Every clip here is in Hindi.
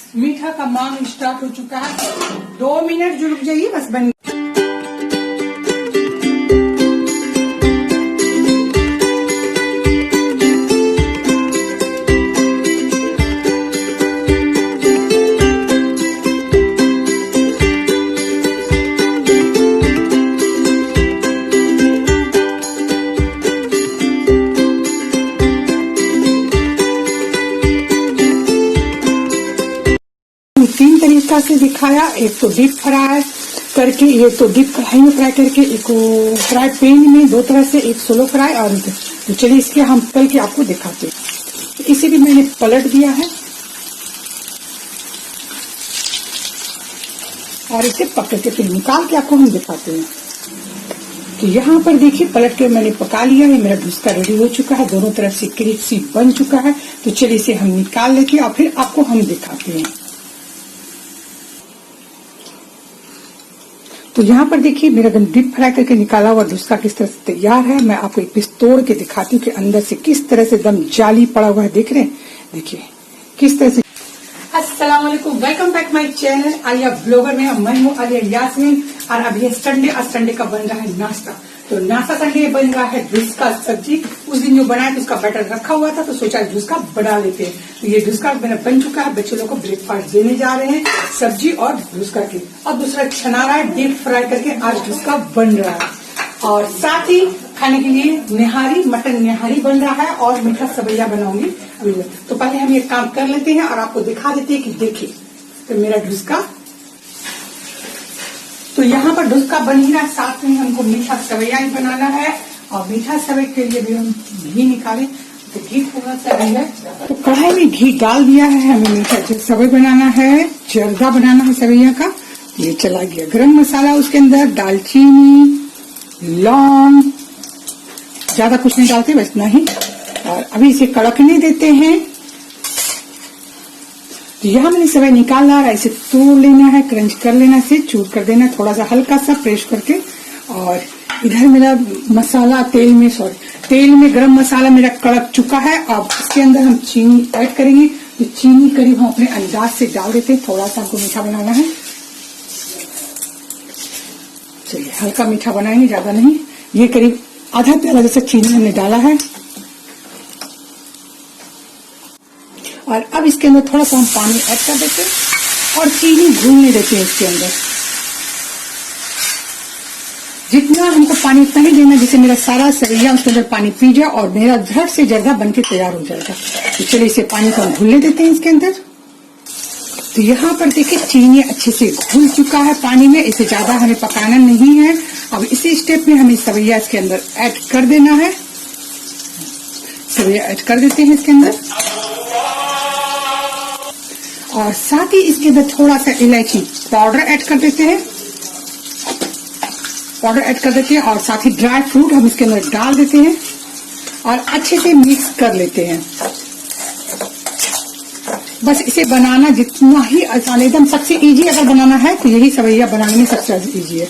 मीठा का मांग स्टार्ट हो चुका है। 2 मिनट जो रुक जाइए बस बन। तीन तरीका से दिखाया, एक तो डीप फ्राई करके, ये तो डीप कढ़ाई में फ्राई करके, एक फ्राई पैन में, दो तरह से, एक सोलो फ्राई और तो चलिए इसके हम तल के आपको दिखाते हैं। इसे भी मैंने पलट दिया है और इसे पकड़ के फिर निकाल के आपको हम दिखाते हैं। तो यहाँ पर देखिए पलट के मैंने पका लिया है, मेरा डुस्का रेडी हो चुका है, दोनों तरफ से क्रिस्पी बन चुका है। तो चलिए इसे हम निकाल लेते हैं और फिर आपको हम दिखाते हैं। तो यहाँ पर देखिए मेरा एकदम डीप फ्राई करके निकाला हुआ डुस्का किस तरह से तैयार है। मैं आपको एक पीस तोड़ के दिखाती हूँ कि अंदर से किस तरह से एकदम जाली पड़ा हुआ है। देख रहे हैं, देखिए किस तरह से। अस्सलाम वालेकुम, welcome back my channel Alia blogger में। मैं हूँ आलिया यास्मीन और अभी है संडे। आज संडे का बन रहा है नाश्ता। तो नाश्ता संडे बन रहा है डुस्का सब्जी। उस दिन जो बनाया था उसका बैटर रखा हुआ था तो सोचा डुस्का बना लेते हैं। तो ये डुस्का मेरा बन चुका है, बच्चों लोग को ब्रेकफास्ट देने जा रहे हैं सब्जी और डुस्का की। और दूसरा छना रहा है, डीप फ्राई करके आज डुस्का बन रहा है। और साथ ही खाने के लिए निहारी, मटन निहारी बन रहा है और मीठा सवैया बनाऊंगी अभी। तो पहले हम ये काम कर लेते हैं और आपको दिखा देते हैं कि देखिए तो मेरा डुस्का। तो यहाँ पर डुस्का बन ही रहा है, साथ में हमको मीठा सवैया ही बनाना है। और मीठा सवैया के लिए भी हम घी निकाले, तो घी थोड़ा सा है तो कढ़ाई में घी डाल दिया है। हमें मीठा सवैया बनाना है, जर्दा बनाना है सवैया का। ये चला गया गरम मसाला, उसके अंदर दालचीनी, लौंग, ज्यादा कुछ नहीं डालते, बस इतना ही। और अभी इसे कड़कने देते हैं। तो यहाँ मैंने सवैया निकाल रहा है, इसे तोड़ लेना है, क्रंच कर लेना, से चूर कर देना, थोड़ा सा हल्का सा प्रेस करके। और इधर मेरा मसाला तेल में गरम मसाला मेरा कड़क चुका है। अब इसके अंदर हम चीनी ऐड करेंगे। तो चीनी करीब हम अपने अंदाज से डाल देते हैं, थोड़ा सा हमको मीठा बनाना है। चलिए हल्का मीठा बनाएंगे, ज्यादा नहीं। ये करीब आधा प्याला जैसे चीनी हमने डाला है। और अब इसके अंदर थोड़ा सा हम पानी ऐड कर देते हैं और चीनी घुलने देते हैं इसके अंदर। जितना हमको पानी उतना ही देना, जिससे मेरा सारा सवैया उसके अंदर पानी पी जाए और मेरा झट से जर्दा बनके तैयार हो जाएगा। तो चलिए इसे पानी को हम घुलने देते हैं इसके अंदर। तो यहाँ पर देखिए चीनी अच्छे से घुल चुका है पानी में, इसे ज्यादा हमें पकाना नहीं है। अब इसी स्टेप में हमें सवैया इसके अंदर ऐड कर देना है। सवैया ऐड कर देते हैं इसके अंदर और साथ ही इसके अंदर थोड़ा सा इलायची पाउडर ऐड कर देते हैं। और साथ ही ड्राई फ्रूट हम इसके अंदर डाल देते हैं और अच्छे से मिक्स कर लेते हैं। बस इसे बनाना जितना ही आसान, एकदम सबसे इजी अगर बनाना है तो यही सवैया बनाने में सबसे इजी है।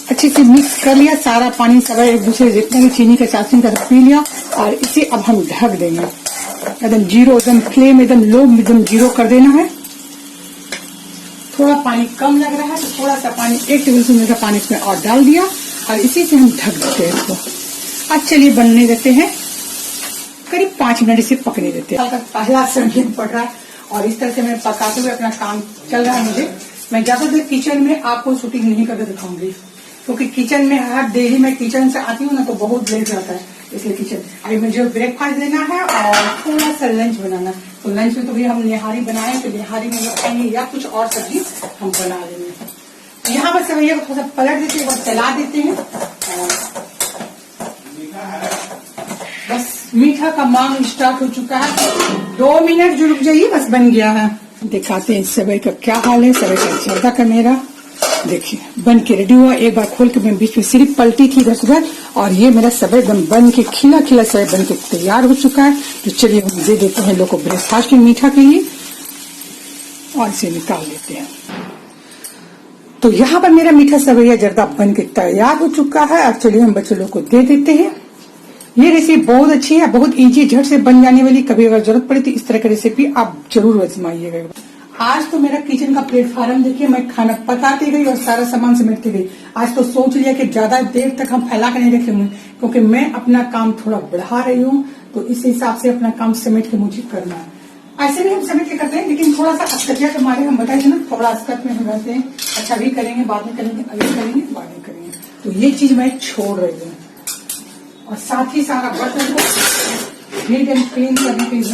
अच्छे से मिक्स कर लिया, सारा पानी सवैया एक दूसरे जितना भी चीनी का चाशनी का पी लिया। और इसे अब हम ढक देंगे, एकदम जीरो, एकदम फ्लेम एकदम लो, एकदम जीरो कर देना है। थोड़ा पानी कम लग रहा है तो थोड़ा सा पानी, 1 टेबल स्पून का पानी इसमें और डाल दिया और इसी से हम ढक देते हैं इसको। अब चलिए बनने देते हैं, करीब 5 मिनट इसे पकने देते हैं। पहला सब्जी पड़ रहा है और इस तरह से मैं पकाते हुए अपना काम चल रहा है मुझे। मैं ज्यादा देर किचन में आपको शूटिंग नहीं करके दिखाऊंगी, क्योंकि किचन में हर डेली मैं किचन से आती हूँ ना तो बहुत लेट जाता है, इसलिए किचन। अभी मुझे ब्रेकफास्ट देना है और थोड़ा सा लंच बनाना है। तो लंच में तो भी हम निहारी बनाए, तो निहारी में खाएंगे या कुछ और सब्जी हम बना लेंगे। यहाँ पर सवैया को थोड़ा सा पलट देते हैं और चला देते हैं। बस मीठा का मांग स्टार्ट हो चुका है। 2 मिनट जो रुक जाइए बस बन गया है। दिखाते हैं सवैया का क्या हाल है। सवैया का जर्दा का मेरा देखिए बन के रेडी हुआ। एक बार खोल के मैं बीच में सिर्फ पलटी थी इधर उधर, और ये मेरा सवैया एकदम बन के खिला खिला सवैया बन के तैयार हो चुका है। तो चलिए हम दे देते हैं लोग को ब्रेकफास्ट में मीठा के लिए और इसे निकाल लेते हैं। तो यहाँ पर मेरा मीठा सवैया जर्दा बन के तैयार हो चुका है। अब चलिए हम बच्चों लोग को दे देते हैं। ये रेसिपी बहुत अच्छी है, बहुत इजी, झट से बन जाने वाली। कभी अगर जरूरत पड़े तो इस तरह की रेसिपी आप जरूर आजमाइएगा। आज तो मेरा किचन का प्लेटफॉर्म देखिए, मैं खाना पकाती गई और सारा सामान समेटती गई। आज तो सोच लिया कि ज्यादा देर तक हम फैला कर नहीं रखेंगे, क्योंकि मैं अपना काम थोड़ा बढ़ा रही हूँ, तो इस हिसाब से अपना काम समेट के मुझे करना है। ऐसे भी हम समेट के करते हैं, लेकिन थोड़ा सा अस्कतिया के मारे हम बताए ना, थोड़ा अस्कत में हम रहते हैं। अच्छा भी करेंगे, बाद में करेंगे, अभी करेंगे, बाद में करेंगे, तो ये चीज मैं छोड़ रही हूँ। और साथ ही सारा बर्तन को नीट एंड क्लीन करने के लिए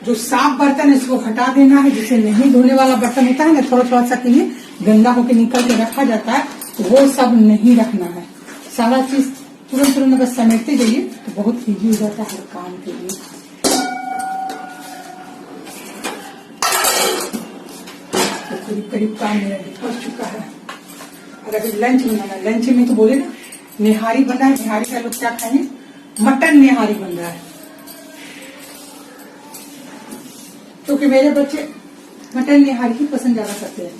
जो साफ बर्तन है इसको हटा देना है। जिसे नहीं धोने वाला बर्तन होता है ना, थोड़ा थोड़ा सा के लिए गंदा होकर निकल के रखा जाता है, तो वो सब नहीं रखना है। सारा चीज तुरंत तुरंत अगर समेटते जाइए तो बहुत ईजी हो जाता है काम के लिए। तो करीब करीब काम मेरा निकल चुका है। और अभी लंच बनाना, लंच में तो बोले ना निहारी बना है। निहारी का लोग क्या खाएंगे, मटन निहारी बन रहा है, क्योंकि मेरे बच्चे मटन निहारी ही पसंद ज्यादा करते हैं।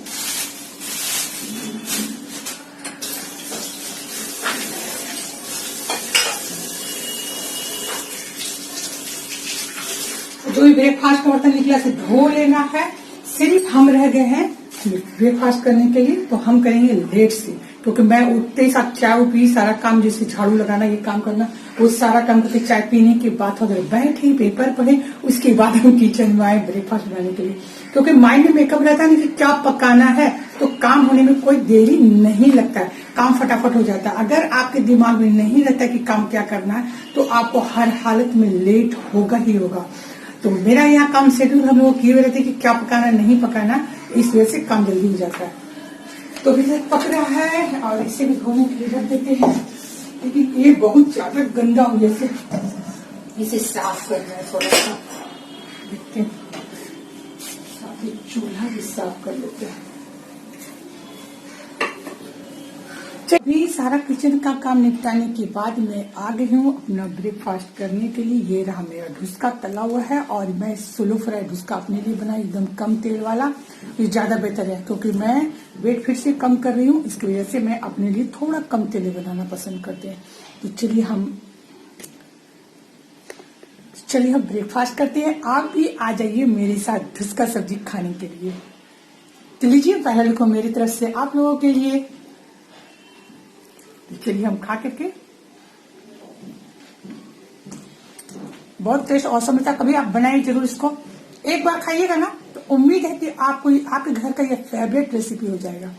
जो भी ब्रेकफास्ट का बर्तन निकला से धो लेना है। सिर्फ हम रह गए हैं ब्रेकफास्ट करने के लिए, तो हम करेंगे लेट से, क्योंकि मैं उठते ही साथ चाय पी, सारा काम जैसे झाड़ू लगाना, ये काम करना, वो सारा काम करके चाय पीने के बाद अगर बैठे पेपर पढ़े, उसके बाद हम किचन में आए ब्रेकफास्ट बनाने के लिए। क्योंकि माइंड में मेकअप रहता है कि क्या पकाना है, तो काम होने में कोई देरी नहीं लगता है, काम फटाफट हो जाता है। अगर आपके दिमाग में नहीं रहता कि काम क्या करना है, तो आपको हर हालत में लेट होगा ही होगा। तो मेरा यहाँ काम शेड्यूल हम लोग किए हुए रहते कि क्या पकाना नहीं पकाना, इस वजह से काम जल्दी हो जाता है। तो अभी पक रहा है और इसे भी धोने के लिए रख देते हैं, लेकिन ये बहुत ज्यादा गंदा हो जैसे, इसे साफ करना है थोड़ा सा। देखते हैं, साथ ही चूल्हा भी साफ कर लेते हैं। भी सारा किचन का काम निपटाने के बाद मैं आ गई हूँ अपना ब्रेकफास्ट करने के लिए। ये रहा मेरा ढुसका तला हुआ है, और मैं स्लो फ्राई ढुसका अपने लिए बनाई, एकदम कम तेल वाला। ये ज्यादा बेहतर है, क्योंकि मैं वेट फिर से कम कर रही हूँ, इसकी वजह से मैं अपने लिए थोड़ा कम तेल बनाना पसंद करते हैं। तो चलिए हम ब्रेकफास्ट करते हैं। आप भी आ जाइए मेरे साथ ढुसका सब्जी खाने के लिए। तो लीजिए पहले को मेरी तरफ से आप लोगों के लिए। चलिए हम खा करके, बहुत टेस्ट औसम था। कभी आप बनाइए जरूर इसको, एक बार खाइएगा ना, तो उम्मीद है कि आपको आपके घर का ये फेवरेट रेसिपी हो जाएगा।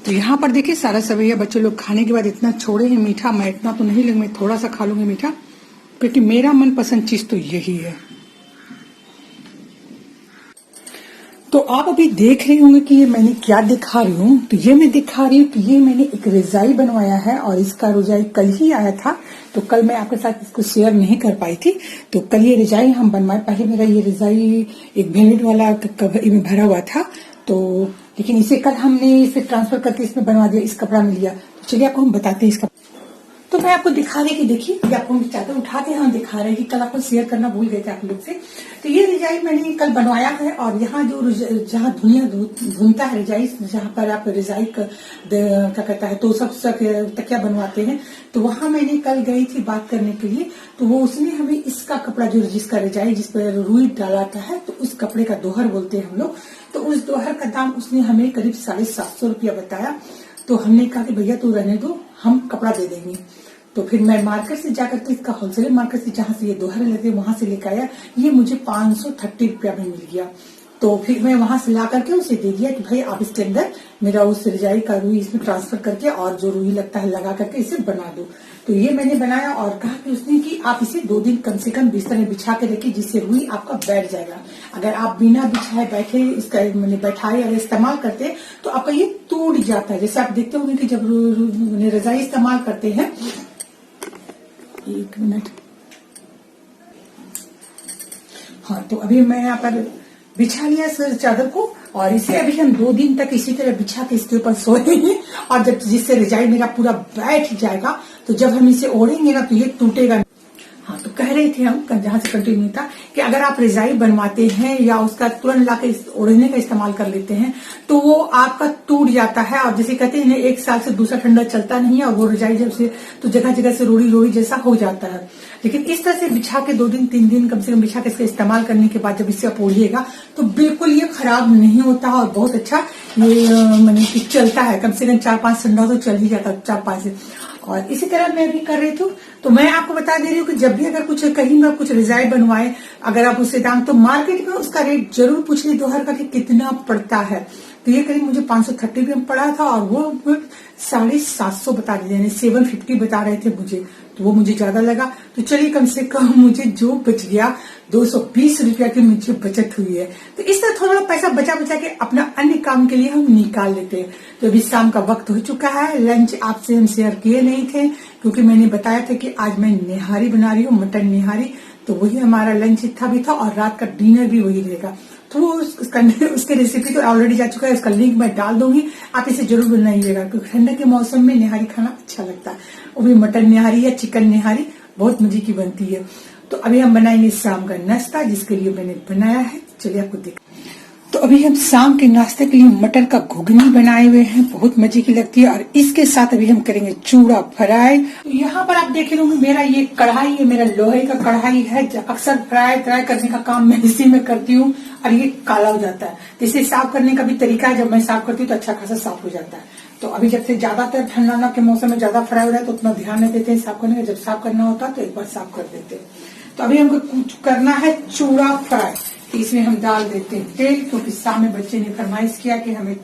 तो यहाँ पर देखिए सारा सवैया बच्चे लोग खाने के बाद इतना छोड़े हैं मीठा। मैं इतना तो नहीं लूंगी, मैं थोड़ा सा खा लूंगी मीठा, क्योंकि मेरा मनपसंद चीज तो यही है। तो आप अभी देख रहे होंगे कि ये मैंने क्या दिखा रही हूँ। तो ये मैं दिखा रही हूँ कि ये मैंने एक रजाई बनवाया है, और इसका रजाई कल ही आया था, तो कल मैं आपके साथ इसको शेयर नहीं कर पाई थी। तो कल ये रजाई हम बनवाए। पहले मेरा ये रजाई एक वेलवेट वाला कवर में भरा हुआ था, तो लेकिन इसे कल हमने इसे ट्रांसफर करके इसमें बनवा दिया, इस कपड़ा में लिया। तो चलिए आपको हम बताते हैं इसका। तो मैं आपको दिखा रही कि देखिए, ये आपको हम चादर उठा के हम दिखा रहे हैं कि कल आपको शेयर करना भूल गए थे आप लोग से। तो ये रजाई मैंने कल बनवाया है, और यहाँ जो जहाँ धुनिया धुनता है रजाई, जहाँ पर आप रजाई का क्या कहता है तो सब तकिया बनवाते हैं, तो वहां मैंने कल गई थी बात करने के लिए। तो वो उसने हमें इसका कपड़ा जो जिसका रजाई जिस पर रुई डालाता है, तो उस कपड़े का दोहर बोलते हैं हम लोग, तो उस दोहर का दाम उसने हमें करीब 750 रुपया बताया। तो हमने कहा कि भैया तू रहने दो, हम कपड़ा दे देंगे। तो फिर मैं मार्केट से जाकर के इसका होलसेल मार्केट से जहां से ये दोहरे लेते वहां से लेकर आया। ये मुझे 530 रुपया में मिल गया। तो फिर मैं वहां से ला करके उसे दे दिया कि भाई आप इसके अंदर मेरा उस रजाई का रुई इसमें ट्रांसफर करके और जो रुई लगता है लगा करके इसे बना दो। तो ये मैंने बनाया, और कहा कि उसने कि आप इसे 2 दिन कम से कम बिस्तर में बिछा के रखिए, जिससे रुई आपका बैठ जाएगा। अगर आप बिना बिछाए बैठे इसका मैंने बैठाए अगर इस्तेमाल करते हैं तो आपका ये टूट जाता है। जैसे आप देखते होंगे कि जब रजाई इस्तेमाल करते हैं, 1 मिनट, हाँ, तो अभी मैं यहाँ पर बिछा लिया चादर को, और इसे अभी हम 2 दिन तक इसी तरह बिछा के इसके ऊपर सोएंगे, और जब जिससे रजाई मेरा पूरा बैठ जाएगा, तो जब हम इसे ओढ़ेंगे ना तो ये टूटेगा। हाँ, तो कह रहे थे हम जहां से कंटिन्यू था कि अगर आप रजाई बनवाते हैं या उसका तुरंत लाके ओढ़ने का इस्तेमाल कर लेते हैं तो वो आपका टूट जाता है, और जैसे कहते हैं 1 साल से दूसरा ठंडा चलता नहीं है, और वो रजाई जब से तो जगह जगह से रोड़ी रोड़ी जैसा हो जाता है। लेकिन इस तरह से बिछा के 2 दिन 3 दिन कम से कम बिछा के इसका इस्तेमाल करने के बाद जब इसे आप ओढ़िएगा तो बिल्कुल ये खराब नहीं होता और बहुत अच्छा ये मैंने चलता है। कम से कम 4-5 ठंडा तो चल ही जाता है 4-5 से। और इसी तरह मैं भी कर रही थी, तो मैं आपको बता दे रही हूँ कि जब भी अगर कुछ कहीं ना कुछ रजाई बनवाए, अगर आप उससे दाम, तो मार्केट में उसका रेट जरूर पूछ ली दोहर का कि कितना पड़ता है। तो ये करीब मुझे 530 में पड़ा था और वो 750 बता रहे थे, यानी 750 बता रहे थे मुझे, तो वो मुझे ज्यादा लगा। तो चलिए कम से कम मुझे जो बच गया 220 रुपया की मुझे बचत हुई है। तो इस तरह थोड़ा पैसा बचा बचा के अपना अन्य काम के लिए हम निकाल लेते हैं। तो अभी शाम का वक्त हो चुका है, लंच आपसे हम शेयर किए नहीं थे क्योंकि मैंने बताया था कि आज मैं निहारी बना रही हूँ, मटन निहारी, तो वही हमारा लंच भी था और रात का डिनर भी वही रहेगा। तो उसके रेसिपी तो ऑलरेडी जा चुका है, उसका लिंक मैं डाल दूंगी, आप इसे जरूर बनाइएगा क्योंकि ठंडक के मौसम में निहारी खाना अच्छा लगता है। वो भी मटन निहारी या चिकन निहारी बहुत मजे की बनती है। तो अभी हम बनाएंगे शाम का नाश्ता, जिसके लिए मैंने बनाया है, चलिए आपको दिखा। तो अभी हम शाम के नाश्ते के लिए मटर का घुगनी बनाए हुए हैं, बहुत मजे की लगती है, और इसके साथ अभी हम करेंगे चूड़ा फ्राई। तो यहाँ पर आप देख लोगे मेरा ये कढ़ाई है, मेरा लोहे का कढ़ाई है। अक्सर फ्राई करने का काम मैं इसी में करती हूँ और ये काला हो जाता है। इसे साफ करने का भी तरीका है, जब मैं साफ करती हूँ तो अच्छा खासा साफ हो जाता है। तो अभी जब से ज्यादातर ठंडा के मौसम में ज्यादा फ्राई हो रहा है तो उतना ध्यान नहीं देते हैं साफ करने का, जब साफ करना होता है तो एक बार साफ कर देते हैं। तो अभी हमको करना है चूड़ा फ्राई। तो इसमें हम डाल देते हैं तेल, क्योंकि सामने बच्चे ने फरमाइश किया कि हमें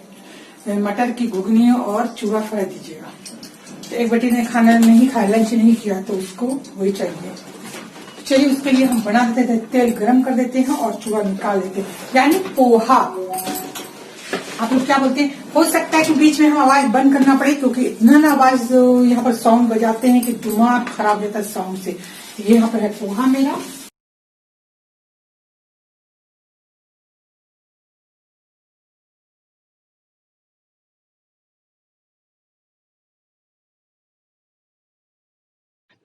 मटर की घुगनी और चूड़ा फ्राई दीजिएगा। तो एक बेटी ने खाना नहीं खाया, लंच नहीं किया, तो उसको वही चाहिए। चलिए उसके लिए हम बना देते हैं, तेल गरम कर देते हैं और चूड़ा निकाल देते हैं, यानी पोहा। आप लोग क्या बोलते हैं, हो सकता है कि बीच में हम आवाज बंद करना पड़े क्योंकि इतना ना आवाज यहाँ पर साउंड बजाते हैं कि दिमाग खराब रहता है साउंड से। ये यहाँ पर है पोहा मेरा।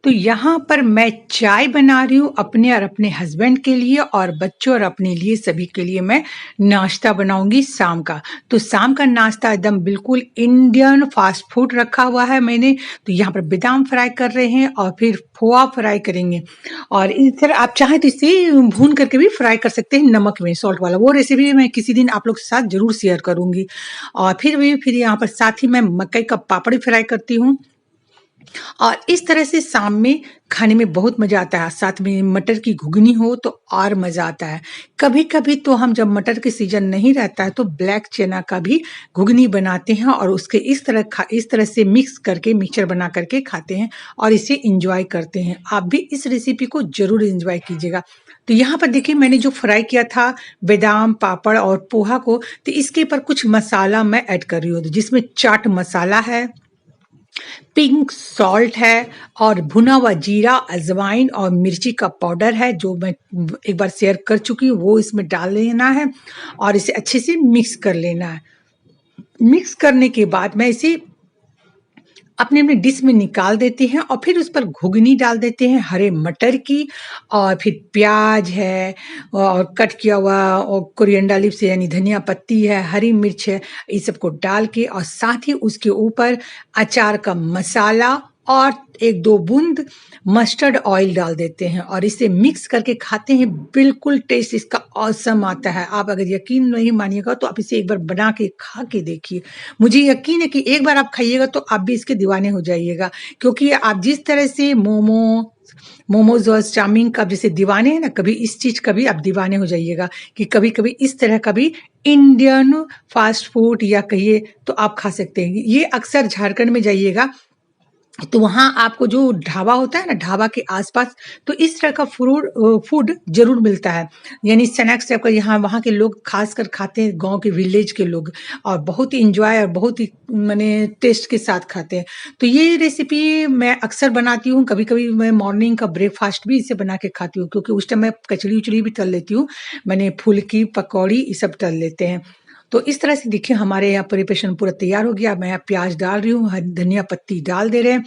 तो यहाँ पर मैं चाय बना रही हूँ अपने और अपने हस्बैंड के लिए, और बच्चों और अपने लिए, सभी के लिए मैं नाश्ता बनाऊंगी शाम का। तो शाम का नाश्ता एकदम बिल्कुल इंडियन फास्ट फूड रखा हुआ है मैंने। तो यहाँ पर बादाम फ्राई कर रहे हैं और फिर पोहा फ्राई करेंगे, और इस तरह आप चाहें तो इसे भून करके भी फ्राई कर सकते हैं नमक में, सॉल्ट वाला। वो रेसिपी मैं किसी दिन आप लोग के साथ जरूर शेयर करूंगी। और फिर यहाँ पर साथ ही मैं मकई का पापड़ फ्राई करती हूँ, और इस तरह से शाम में खाने में बहुत मजा आता है। साथ में मटर की घुगनी हो तो और मजा आता है। कभी कभी तो हम जब मटर के सीजन नहीं रहता है तो ब्लैक चना का भी घुगनी बनाते हैं और उसके इस तरह से मिक्स करके मिक्सचर बना करके खाते हैं और इसे इंजॉय करते हैं। आप भी इस रेसिपी को जरूर इंजॉय कीजिएगा। तो यहाँ पर देखिए मैंने जो फ्राई किया था बादाम, पापड़ और पोहा को, तो इसके ऊपर कुछ मसाला मैं ऐड कर रही हूँ, जिसमें चाट मसाला है, पिंक सॉल्ट है, और भुना हुआ जीरा, अजवाइन और मिर्ची का पाउडर है, जो मैं एक बार शेयर कर चुकी हूँ, वो इसमें डाल लेना है और इसे अच्छे से मिक्स कर लेना है। मिक्स करने के बाद मैं इसे अपने अपने डिश में निकाल देते हैं और फिर उस पर घुगनी डाल देते हैं हरे मटर की, और फिर प्याज है और कट किया हुआ और कोरिएंडर लीव्स यानी धनिया पत्ती है, हरी मिर्च है, इस सबको डाल के, और साथ ही उसके ऊपर अचार का मसाला और 1-2 बूंद मस्टर्ड ऑयल डाल देते हैं और इसे मिक्स करके खाते हैं। बिल्कुल टेस्ट इसका ऑसम आता है। आप अगर यकीन नहीं मानिएगा तो आप इसे एक बार बना के खा के देखिए। मुझे यकीन है कि एक बार आप खाइएगा तो आप भी इसके दीवाने हो जाइएगा, क्योंकि आप जिस तरह से मोमोज और चाउमीन का जैसे दीवाने हैं ना, कभी इस चीज का भी आप दीवाने हो जाइएगा कि कभी कभी इस तरह का भी इंडियन फास्ट फूड या कहिए तो आप खा सकते हैं। ये अक्सर झारखंड में जाइएगा तो वहां आपको जो ढाबा होता है ना, ढाबा के आसपास तो इस तरह का फूड जरूर मिलता है, यानी स्नैक्स टाइप का। यहाँ वहाँ के लोग खास कर खाते हैं, गांव के विलेज के लोग, और बहुत ही इंजॉय और बहुत ही माने टेस्ट के साथ खाते हैं। तो ये रेसिपी मैं अक्सर बनाती हूँ। कभी कभी मैं मॉर्निंग का ब्रेकफास्ट भी इसे बना के खाती हूँ, क्योंकि उस टाइम मैं कचड़ी उचड़ी भी तल लेती हूँ, मैंने फुल्की पकौड़ी ये सब तल लेते हैं। तो इस तरह से देखिए हमारे यहाँ प्रिपरेशन पूरा तैयार हो गया। मैं प्याज डाल रही हूँ, धनिया पत्ती डाल दे रहे हैं,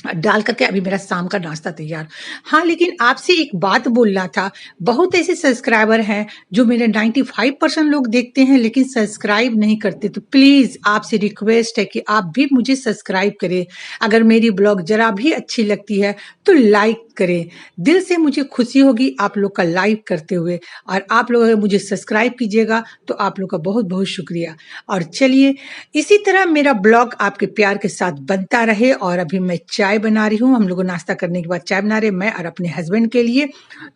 डाल करके अभी मेरा शाम का नाश्ता तैयार। हाँ, लेकिन आपसे एक बात बोलना था, बहुत ऐसे सब्सक्राइबर हैं जो मेरे 95% लोग देखते हैं लेकिन सब्सक्राइब नहीं करते, तो प्लीज़ आपसे रिक्वेस्ट है कि आप भी मुझे सब्सक्राइब करें। अगर मेरी ब्लॉग ज़रा भी अच्छी लगती है तो लाइक करें। दिल से मुझे खुशी होगी आप लोग का लाइक करते हुए, और आप लोग अगर मुझे सब्सक्राइब कीजिएगा तो आप लोग का बहुत-बहुत शुक्रिया। और चलिए इसी तरह मेरा ब्लॉग आपके प्यार के साथ बनता रहे। और अभी मैं चाय बना रही हूँ, हम लोग नाश्ता करने के बाद चाय बना रहे हैं, मैं और अपने हस्बैंड के लिए।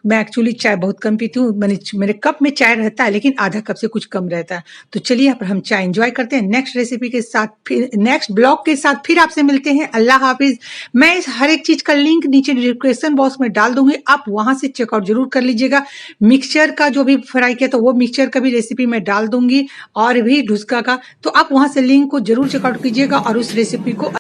मैं एक्चुअली चाय बहुत कम पीती हूँ, मेरे कप में चाय रहता है लेकिन आधा कप से कुछ कम रहता है। तो चलिए यहाँ पर हम चाय एंजॉय करते हैं। नेक्स्ट रेसिपी के साथ फिर, नेक्स्ट ब्लॉग के साथ फिर आपसे मिलते हैं। अल्लाह हाफिज। मैं इस हर एक चीज का लिंक नीचे डिस्क्रिप्शन बॉक्स में डाल दूंगी, आप वहां से चेकआउट जरूर कर लीजिएगा। मिक्सचर का जो भी फ्राई किया तो वो मिक्सचर का भी रेसिपी मैं डाल दूंगी, और भी ढुसका का, तो आप वहां से लिंक को जरूर चेकआउट कीजिएगा और उस रेसिपी को